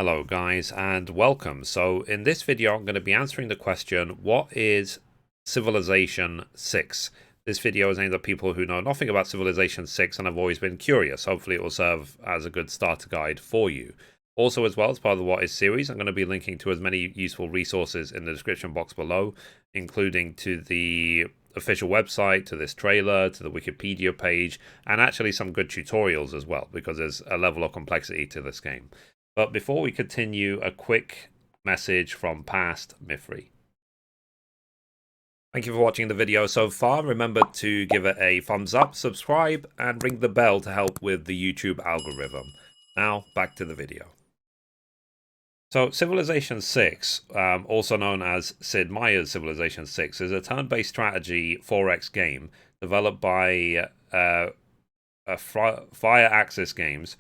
Hello guys and welcome. So in this video I'm going to be answering the question, what is Civilization 6? This video is aimed at people who know nothing about Civilization 6 and have always been curious. Hopefully it will serve as a good starter guide for you. Also, as well, as part of the What Is series, I'm going to be linking to as many useful resources in the description box below, including to the official website, to this trailer, to the Wikipedia page, and actually some good tutorials as well, because there's a level of complexity to this game. But before we continue, a quick message from past Mithrie. Thank you for watching the video so far. Remember to give it a thumbs up, subscribe, and ring the bell to help with the YouTube algorithm. Now, back to the video. So, Civilization 6, also known as Sid Meier's Civilization 6, is a turn-based strategy 4X game developed by Firaxis Games,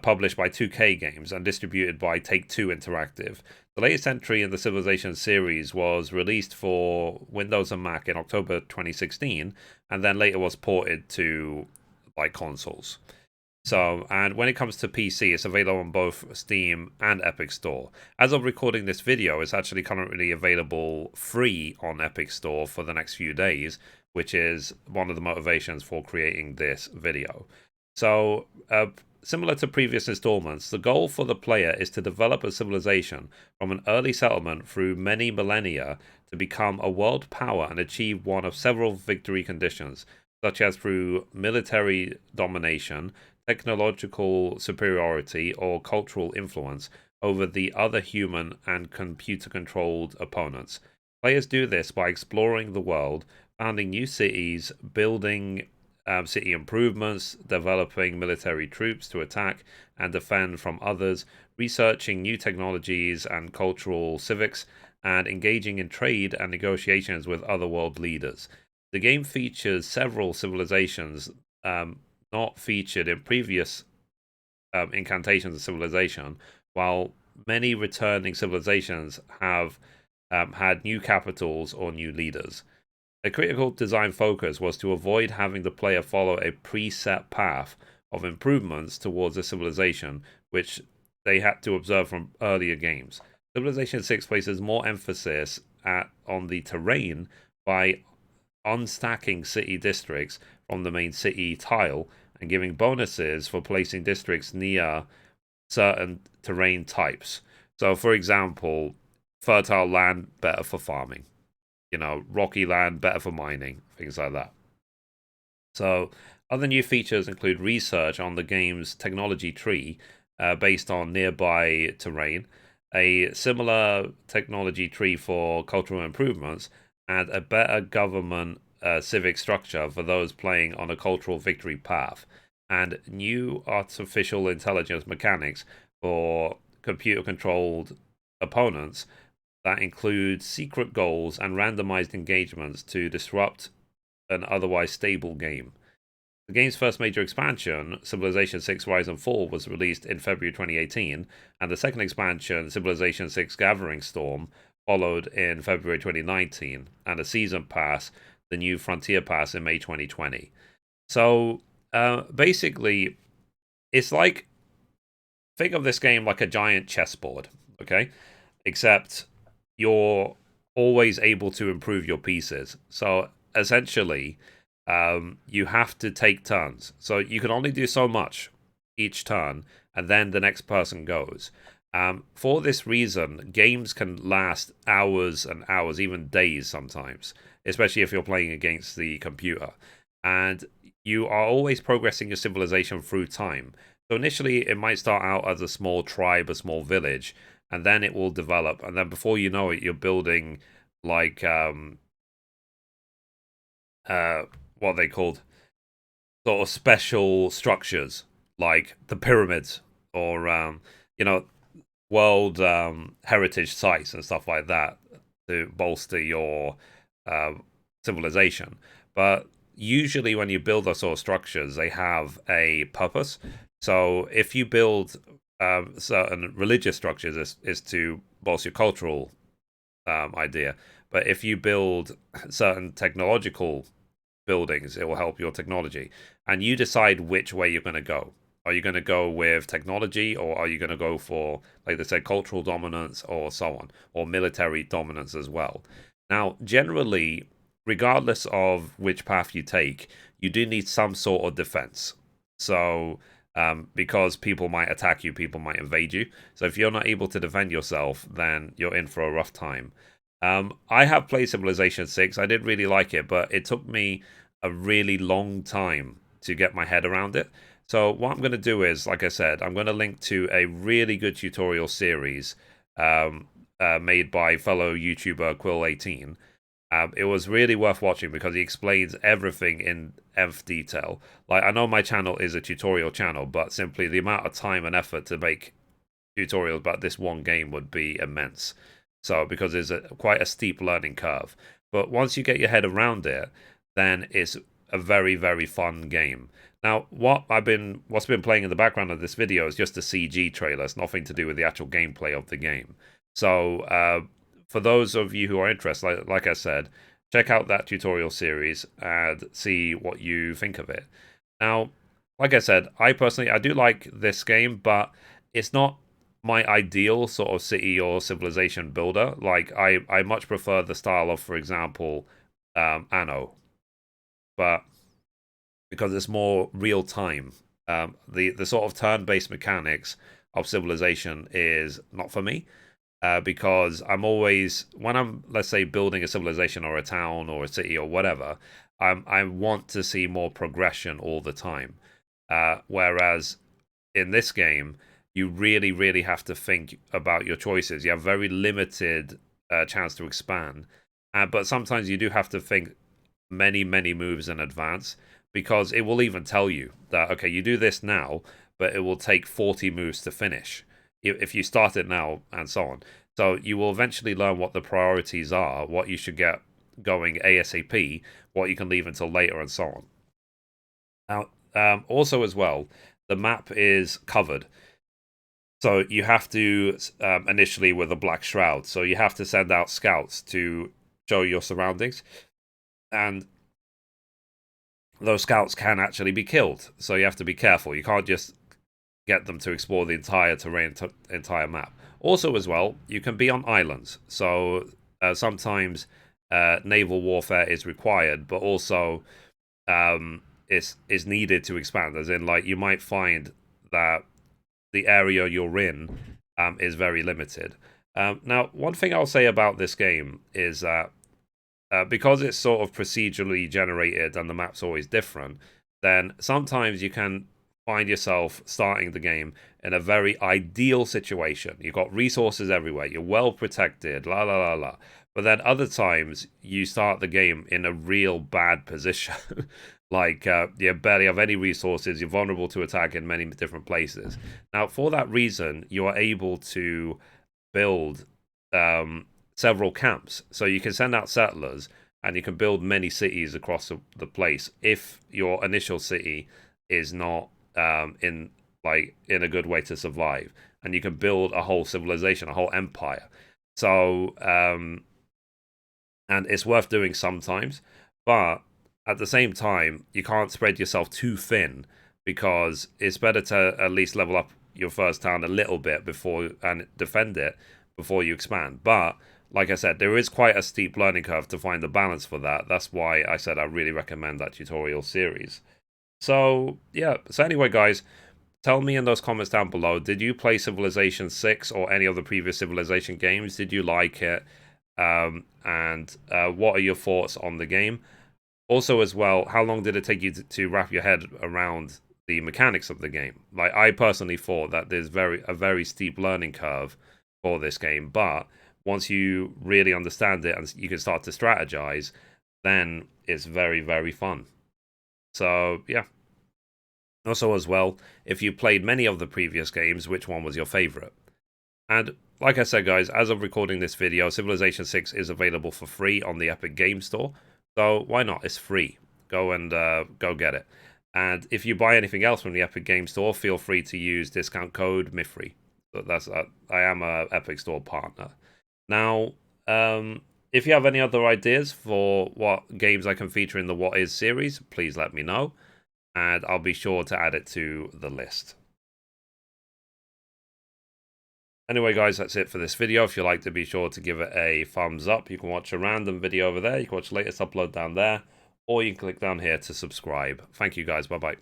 published by 2K Games and distributed by Take-Two Interactive. The latest entry in the Civilization series was released for Windows and Mac in October 2016, and then later was ported to consoles. So, and when it comes to PC, it's available on both Steam and Epic Store. As of recording this video, it's actually currently available free on Epic Store for the next few days, which is one of the motivations for creating this video. So, similar to previous installments, the goal for the player is to develop a civilization from an early settlement through many millennia to become a world power and achieve one of several victory conditions, such as through military domination, technological superiority, or cultural influence over the other human and computer-controlled opponents. Players do this by exploring the world, founding new cities, building city improvements, developing military troops to attack and defend from others, researching new technologies and cultural civics, and engaging in trade and negotiations with other world leaders. The game features several civilizations not featured in previous incantations of civilization, while many returning civilizations have had new capitals or new leaders. A critical design focus was to avoid having the player follow a preset path of improvements towards a civilization, which they had to observe from earlier games. Civilization 6 places more emphasis on the terrain by unstacking city districts from the main city tile and giving bonuses for placing districts near certain terrain types. So, for example, fertile land better for farming. Rocky land better for mining, things like that. So, other new features include research on the game's technology tree based on nearby terrain, a similar technology tree for cultural improvements, and a better government civic structure for those playing on a cultural victory path, and new artificial intelligence mechanics for computer-controlled opponents that include secret goals and randomized engagements to disrupt an otherwise stable game. The game's first major expansion, Civilization 6 Rise and Fall, was released in February 2018, and the second expansion, Civilization 6 Gathering Storm, followed in February 2019, and a season pass, the new Frontier Pass, in May 2020. So, basically, it's like, think of this game like a giant chessboard, okay? Except you're always able to improve your pieces. So essentially, you have to take turns. So you can only do so much each turn, and then the next person goes. For this reason, games can last hours and hours, even days sometimes, especially if you're playing against the computer. And you are always progressing your civilization through time. So initially, it might start out as a small tribe, a small village, and then it will develop, and then before you know it, you're building what are they called, sort of special structures like the pyramids or world heritage sites and stuff like that to bolster your civilization. But usually when you build those sort of structures, they have a purpose. So if you build certain religious structures, is to bolster your cultural idea. But if you build certain technological buildings, it will help your technology. And you decide which way you're going to go. Are you going to go with technology, or are you going to go for, like they said, cultural dominance, or so on, or military dominance as well? Now, generally, regardless of which path you take, you do need some sort of defense. So, because people might attack you, people might invade you. So, if you're not able to defend yourself, then you're in for a rough time. I have played Civilization 6. I did really like it, but it took me a really long time to get my head around it. So what I'm going to do is, like I said, I'm going to link to a really good tutorial series made by fellow YouTuber Quill18. It was really worth watching because he explains everything in nth detail. Like, I know my channel is a tutorial channel, but simply the amount of time and effort to make tutorials about this one game would be immense. So, because there's quite a steep learning curve. But once you get your head around it, then it's a very, very fun game. Now, what's been playing in the background of this video is just a CG trailer. It's nothing to do with the actual gameplay of the game. So, for those of you who are interested, like I said, check out that tutorial series and see what you think of it. Now, like I said, I do like this game, but it's not my ideal sort of city or civilization builder. Like, I much prefer the style of, for example, Anno, but because it's more real time. The sort of turn based mechanics of Civilization is not for me. Because I'm always, when I'm, let's say, building a civilization or a town or a city or whatever, I want to see more progression all the time. Whereas in this game, you really, really have to think about your choices. You have very limited chance to expand, but sometimes you do have to think many, many moves in advance because it will even tell you that, okay, you do this now, but it will take 40 moves to finish if you start it now, and so on. So you will eventually learn what the priorities are, what you should get going ASAP, what you can leave until later, and so on. Now, also as well, the map is covered. So you have to, initially with a black shroud, so you have to send out scouts to show your surroundings. And those scouts can actually be killed, so you have to be careful. You can't just get them to explore the entire terrain, entire map. Also, as well, you can be on islands, so sometimes naval warfare is required, but also is needed to expand. As in, like, you might find that the area you're in is very limited. Now, one thing I'll say about this game is that because it's sort of procedurally generated and the map's always different, then sometimes you can find yourself starting the game in a very ideal situation. You've got resources everywhere, you're well protected, la la la la. But then other times you start the game in a real bad position. Like, you barely have any resources, you're vulnerable to attack in many different places. Now, for that reason, you are able to build several camps. So you can send out settlers and you can build many cities across the place if your initial city is not in a good way to survive, and you can build a whole civilization, a whole empire. So and it's worth doing sometimes, but at the same time you can't spread yourself too thin, because it's better to at least level up your first town a little bit before and defend it before you expand. But like I said, there is quite a steep learning curve to find the balance for that. That's why I said I really recommend that tutorial series. So yeah, so anyway, guys, tell me in those comments down below, did you play Civilization 6 or any of the previous Civilization games? Did you like it? And what are your thoughts on the game? Also, as well, how long did it take you to wrap your head around the mechanics of the game? Like, I personally thought that there's a very steep learning curve for this game, but once you really understand it and you can start to strategize, then it's very, very fun. So yeah. Also, as well, if you played many of the previous games, which one was your favorite? And like I said, guys, as of recording this video, Civilization 6 is available for free on the Epic Game Store. So why not? It's free. Go and go get it. And if you buy anything else from the Epic Game Store, feel free to use discount code Mithrie. So that's I am a Epic Store partner. Now, if you have any other ideas for what games I can feature in the What Is series, please let me know. and I'll be sure to add it to the list. Anyway, guys, that's it for this video. If you liked it, be sure to give it a thumbs up. You can watch a random video over there. You can watch the latest upload down there, or you can click down here to subscribe. Thank you, guys. Bye-bye.